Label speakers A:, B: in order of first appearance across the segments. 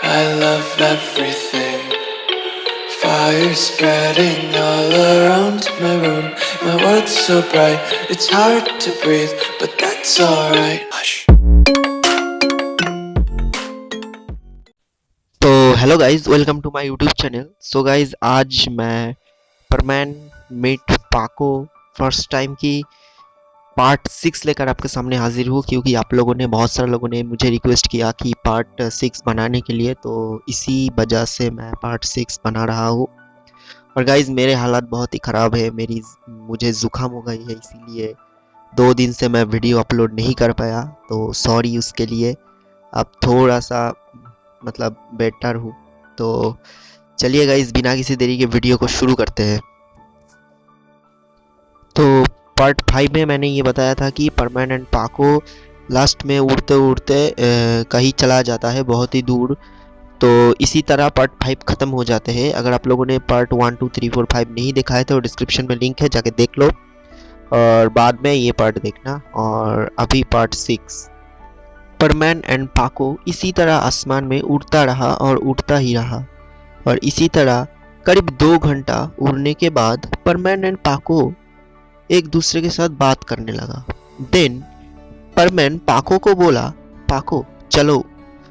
A: I love everything. Fire spreading all around my room. My world's so bright, it's hard to breathe, but that's alright. Hush.
B: तो hello guys, welcome to my YouTube channel. So guys, आज मैं परमैन मीट पाको first time की part 6 लेकर आपके सामने हाजिर हूँ, क्योंकि आप लोगों ने, बहुत सारे लोगों ने मुझे रिक्वेस्ट किया कि पार्ट 6 बनाने के लिए, तो इसी वजह से मैं पार्ट 6 बना रहा हूँ। और गाइज, मेरे हालात बहुत ही ख़राब है, मुझे ज़ुकाम हो गई है, इसीलिए 2 दिन से मैं वीडियो अपलोड नहीं कर पाया, तो सॉरी उसके लिए। अब थोड़ा सा मतलब बेटर हूँ। तो चलिए गाइस, बिना किसी देरी के वीडियो को शुरू करते हैं। तो पार्ट 5 में मैंने ये बताया था कि परमानेंट पाको लास्ट में उड़ते उड़ते कहीं चला जाता है, बहुत ही दूर। तो इसी तरह पार्ट 5 ख़त्म हो जाते हैं। अगर आप लोगों ने पार्ट 1, 2, 3, 4, 5 नहीं देखा है तो डिस्क्रिप्शन में लिंक है, जाके देख लो और बाद में ये पार्ट देखना। और अभी पार्ट 6। परमैन एंड पाको इसी तरह आसमान में उड़ता रहा और उड़ता ही रहा, और इसी तरह करीब 2 घंटा उड़ने के बाद परमैन एंड पाको एक दूसरे के साथ बात करने लगा। देन परमैन पाको को बोला, पाको चलो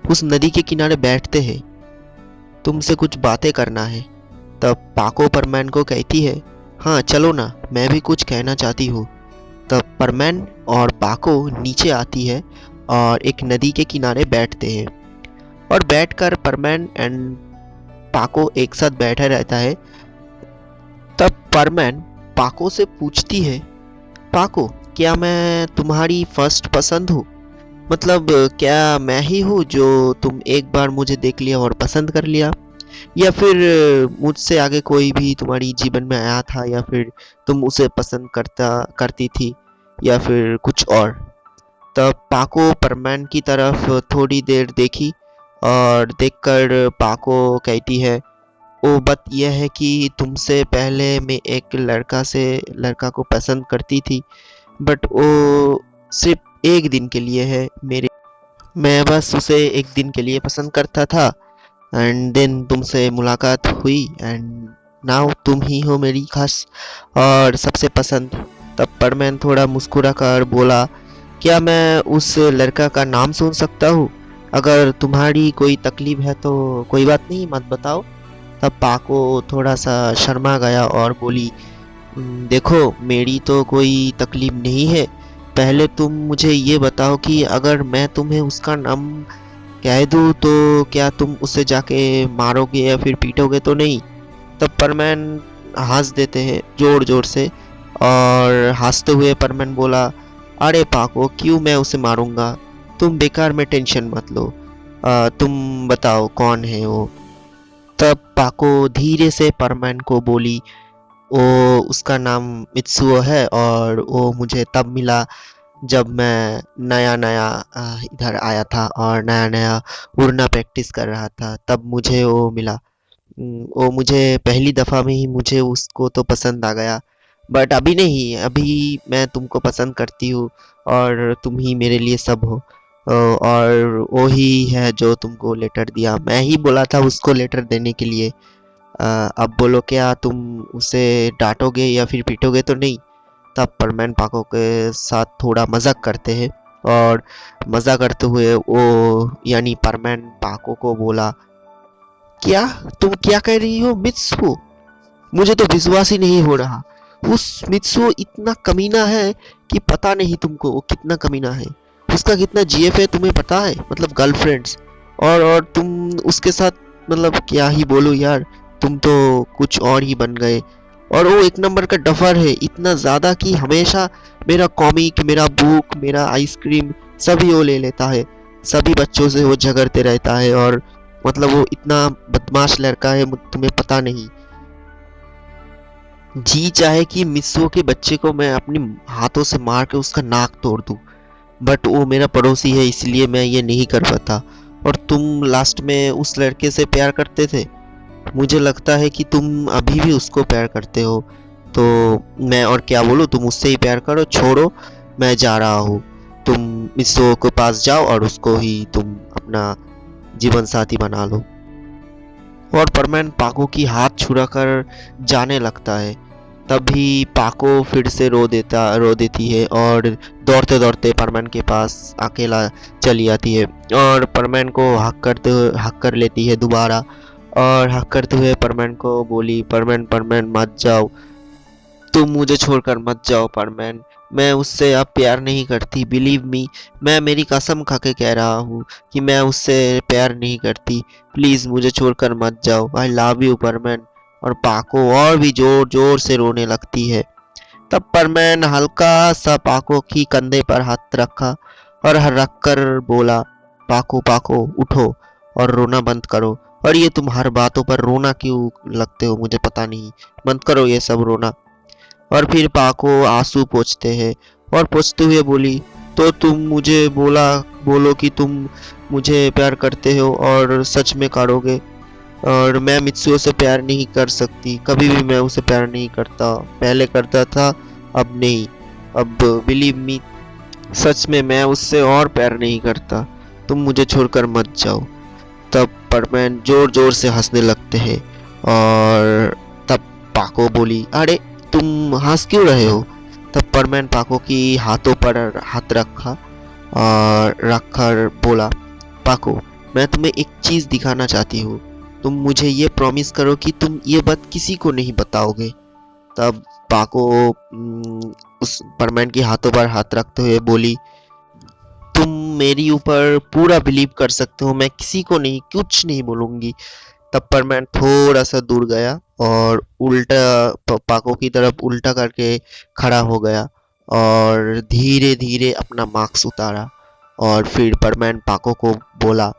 B: उस नदी के किनारे बैठते हैं, तुमसे कुछ बातें करना है। तब पाको परमैन को कहती है, हाँ चलो ना, मैं भी कुछ कहना चाहती हूँ। तब परमैन और पाको नीचे आती है और एक नदी के किनारे बैठते हैं, और बैठकर परमैन एंड पाको एक साथ बैठा रहता है। तब परमैन पाको से पूछती है, पाको क्या मैं तुम्हारी फर्स्ट पसंद हूँ? मतलब क्या मैं ही हूँ जो तुम एक बार मुझे देख लिया और पसंद कर लिया, या फिर मुझसे आगे कोई भी तुम्हारी जीवन में आया था, या फिर तुम उसे पसंद करती थी, या फिर कुछ और? तब पाको परमैन की तरफ थोड़ी देर देखी और देखकर पाको कहती है, ओ बात यह है कि तुमसे पहले मैं एक लड़का को पसंद करती थी, बट वो सिर्फ एक दिन के लिए है। मैं बस उसे एक दिन के लिए पसंद करता था, एंड देन तुमसे मुलाकात हुई, एंड नाउ तुम ही हो मेरी खास और सबसे पसंद। तब परमैन थोड़ा मुस्कुरा कर बोला, क्या मैं उस लड़का का नाम सुन सकता हूँ? अगर तुम्हारी कोई तकलीफ है तो कोई बात नहीं, मत बताओ। तब पाको थोड़ा सा शर्मा गया और बोली, देखो मेरी तो कोई तकलीफ नहीं है, पहले तुम मुझे ये बताओ कि अगर मैं तुम्हें उसका नाम कह दूँ तो क्या तुम उसे जाके मारोगे या फिर पीटोगे तो नहीं? तब परमैन हंस देते हैं जोर जोर से, और हंसते हुए परमैन बोला, अरे पाको क्यों मैं उसे मारूंगा, तुम बेकार में टेंशन मत लो, तुम बताओ कौन है वो? तब पाको धीरे से परमैन को बोली, वो उसका नाम मित्सुओ है, और वो मुझे तब मिला जब मैं नया नया इधर आया था और नया नया उड़ना प्रैक्टिस कर रहा था, तब मुझे वो मिला। वो मुझे पहली दफ़ा में ही मुझे उसको तो पसंद आ गया, बट अभी नहीं, अभी मैं तुमको पसंद करती हूँ और तुम ही मेरे लिए सब हो। और वो ही है जो तुमको लेटर दिया, मैं ही बोला था उसको लेटर देने के लिए। अब बोलो, क्या तुम उसे डांटोगे या फिर पीटोगे तो नहीं? तब परमैन पाको के साथ थोड़ा मजाक करते हैं, और मजाक करते हुए वो यानी परमैन पाको को बोला, क्या तुम क्या कह रही हो मित्सु? मुझे तो विश्वास ही नहीं हो रहा। उस मित्सु इतना कमीना है कि पता नहीं तुमको वो कितना कमीना है। उसका कितना जीएफ है तुम्हें पता है, मतलब गर्लफ्रेंड्स। और तुम उसके साथ, मतलब क्या ही बोलो यार, तुम तो कुछ और ही बन गए। और वो एक नंबर का डफर है, इतना ज़्यादा कि हमेशा मेरा कॉमिक, मेरा बुक, मेरा आइसक्रीम सभी वो ले लेता है, सभी बच्चों से वो झगड़ते रहता है, और मतलब वो इतना बदमाश लड़का है, तुम्हें पता नहीं। जी चाहे कि मिस्सो के बच्चे को मैं अपने हाथों से मार के उसका नाक तोड़ दूं, बट वो मेरा पड़ोसी है, इसलिए मैं ये नहीं कर पाता। और तुम लास्ट में उस लड़के से प्यार करते थे, मुझे लगता है कि तुम अभी भी उसको प्यार करते हो। तो मैं और क्या बोलूँ, तुम उससे ही प्यार करो, छोड़ो, मैं जा रहा हूँ। तुम मिस्सो के पास जाओ और उसको ही तुम अपना जीवन साथी बना लो। और परमैन पाको की हाथ छुड़ाकर जाने लगता है। तभी पाको फिर से रो देती है और दौड़ते दौड़ते परमैन के पास अकेला चली आती है और परमैन को हक कर लेती है दोबारा। और हक करते हुए परमैन को बोली, परमैन परमैन मत जाओ, तुम मुझे छोड़कर मत जाओ परमैन, मैं उससे अब प्यार नहीं करती, बिलीव मी, मैं मेरी कसम खा के कह रहा हूँ कि मैं उससे प्यार नहीं करती, प्लीज़ मुझे छोड़कर मत जाओ, आई लव यू परमैन। और पाको और भी जोर जोर से रोने लगती है। तब परमैन हल्का सा पाको की कंधे पर हाथ रखा और रख कर बोला, पाको पाको उठो और रोना बंद करो। और ये तुम हर बातों पर रोना क्यों लगते हो, मुझे पता नहीं, बंद करो ये सब रोना। और फिर पाको आंसू पोंछते हैं और पोंछते हुए बोली, तो तुम मुझे बोलो कि तुम मुझे प्यार करते हो और सच में करोगे। और मैं मित्सुओ से प्यार नहीं कर सकती, कभी भी मैं उसे प्यार नहीं करता, पहले करता था अब नहीं, अब बिलीव मी, सच में मैं उससे और प्यार नहीं करता, तुम मुझे छोड़कर मत जाओ। तब परमैन जोर जोर से हंसने लगते हैं और तब पाको बोली, अरे तुम हंस क्यों रहे हो। तब परमैन पाको की हाथों पर हाथ रखा और रखकर बोला, पाको मैं तुम्हें एक चीज़ दिखाना चाहती हूँ, तुम मुझे ये प्रॉमिस करो कि तुम ये बात किसी को नहीं बताओगे। तब पाको उस परमैन के हाथों पर हाथ रखते हुए बोली, तुम मेरी ऊपर पूरा बिलीव कर सकते हो, मैं किसी को नहीं, कुछ नहीं बोलूँगी। तब परमैन थोड़ा सा दूर गया और उल्टा पाको की तरफ उल्टा करके खड़ा हो गया और धीरे धीरे अपना मास्क उतारा और फिर परमैन पाको को बोला,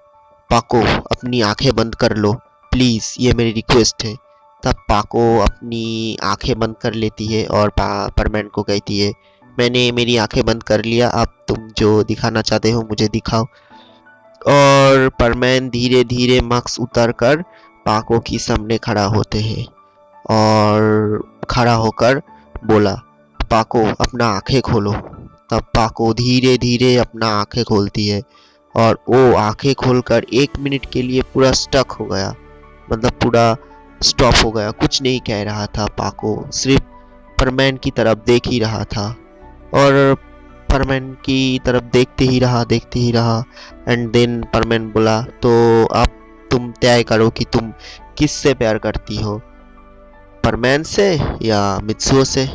B: पाको अपनी आंखें बंद कर लो प्लीज़, ये मेरी रिक्वेस्ट है। तब पाको अपनी आंखें बंद कर लेती है और परमैन को कहती है, मैंने मेरी आंखें बंद कर लिया, अब तुम जो दिखाना चाहते हो मुझे दिखाओ। और परमैन धीरे धीरे मास्क उतार कर पाको की सामने खड़ा होते हैं और खड़ा होकर बोला, पाको अपना आंखें खोलो। तब पाको धीरे धीरे अपना आंखें खोलती है और वो आंखें खोलकर 1 मिनट के लिए पूरा स्टक हो गया, मतलब पूरा स्टॉप हो गया, कुछ नहीं कह रहा था। पाको सिर्फ परमैन की तरफ देख ही रहा था और परमैन की तरफ देखते ही रहा एंड देन परमैन बोला, तो अब तुम तय करो कि तुम किससे प्यार करती हो, परमैन से या मित्सुओ से।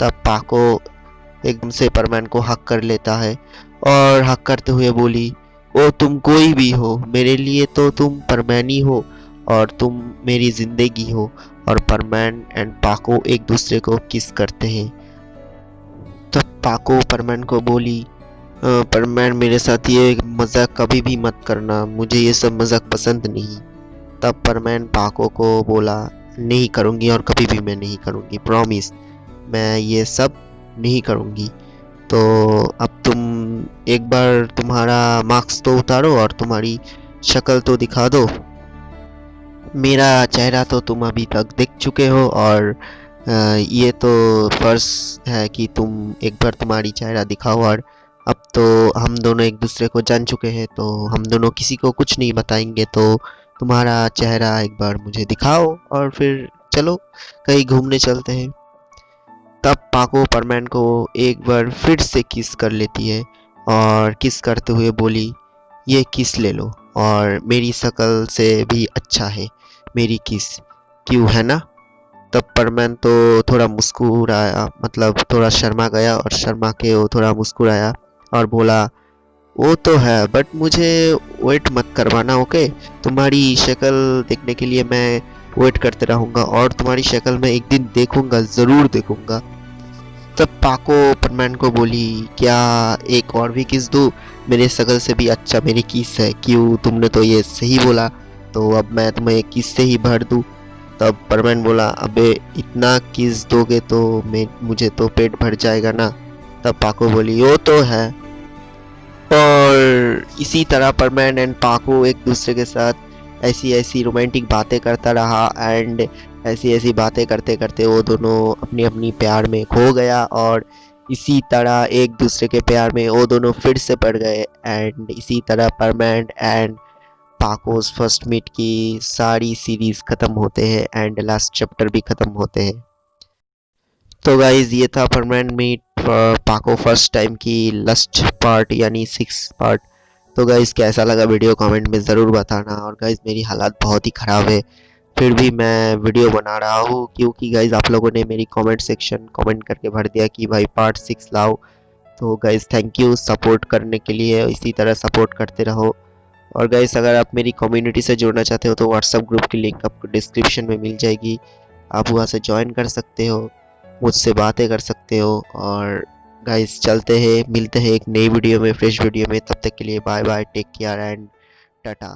B: तब पाको एकदम से परमैन को हक कर लेता है और हक करते हुए बोली, ओ तुम कोई भी हो, मेरे लिए तो तुम परमैन ही हो और तुम मेरी जिंदगी हो। और परमैन एंड पाको एक दूसरे को किस करते हैं। तब पाको परमैन को बोली, परमैन मेरे साथ ये मजाक कभी भी मत करना, मुझे ये सब मजाक पसंद नहीं। तब परमैन पाको को बोला, नहीं करूँगी और कभी भी मैं नहीं करूँगी, प्रॉमिस, मैं ये सब नहीं करूँगी। तो अब तुम एक बार तुम्हारा मास्क तो उतारो और तुम्हारी शक्ल तो दिखा दो। मेरा चेहरा तो तुम अभी तक देख चुके हो और ये तो फर्ज है कि तुम एक बार तुम्हारी चेहरा दिखाओ। और अब तो हम दोनों एक दूसरे को जान चुके हैं, तो हम दोनों किसी को कुछ नहीं बताएंगे, तो तुम्हारा चेहरा एक बार मुझे दिखाओ और फिर चलो कहीं घूमने चलते हैं। तब पाको परमैन को एक बार फिर से किस कर लेती है और किस करते हुए बोली, ये किस ले लो और मेरी शक्ल से भी अच्छा है मेरी किस, क्यों है ना। तब परमैन तो थोड़ा मुस्कुराया, मतलब थोड़ा शर्मा गया और शर्मा के वो थोड़ा मुस्कुराया और बोला, वो तो है बट मुझे वेट मत करवाना, ओके, तुम्हारी शक्ल देखने के लिए मैं वेट करते रहूँगा और तुम्हारी शक्ल मैं एक दिन देखूँगा, ज़रूर देखूँगा। तब पाको परमैन को बोली, क्या एक और भी किस दूँ, मेरे शक्ल से भी अच्छा मेरी किस है, क्यों, तुमने तो ये सही बोला, तो अब मैं तुम्हें किस से ही भर दूँ। तब परमैन बोला, अबे इतना किस दोगे तो मुझे तो पेट भर जाएगा ना। तब पाको बोली, वो तो है। और इसी तरह परमैन एंड पाको एक दूसरे के साथ ऐसी ऐसी रोमांटिक बातें करता रहा एंड ऐसी ऐसी बातें करते करते वो दोनों अपनी अपनी प्यार में खो गया और इसी तरह एक दूसरे के प्यार में वो दोनों फिर से पड़ गए एंड इसी तरह परमैन एंड पाकोस फर्स्ट मीट की सारी सीरीज ख़त्म होते हैं एंड लास्ट चैप्टर भी ख़त्म होते हैं। तो गाइज ये था परमानेंट मीट पाको फर्स्ट टाइम की लास्ट पार्ट यानी 6 पार्ट। तो गाइज कैसा लगा वीडियो कमेंट में ज़रूर बताना। और गाइज मेरी हालात बहुत ही ख़राब है, फिर भी मैं वीडियो बना रहा हूँ क्योंकि गाइज आप लोगों ने मेरी कमेंट सेक्शन कमेंट करके भर दिया कि भाई पार्ट 6 लाओ। तो गाइज थैंक यू सपोर्ट करने के लिए, इसी तरह सपोर्ट करते रहो। और गाइज अगर आप मेरी कम्युनिटी से जुड़ना चाहते हो तो व्हाट्सअप ग्रुप की लिंक आपको डिस्क्रिप्शन में मिल जाएगी, आप वहाँ से ज्वाइन कर सकते हो, मुझसे बातें कर सकते हो। और गाइज चलते हैं, मिलते हैं एक नई वीडियो में, फ्रेश वीडियो में। तब तक के लिए bye bye, take care and Tata.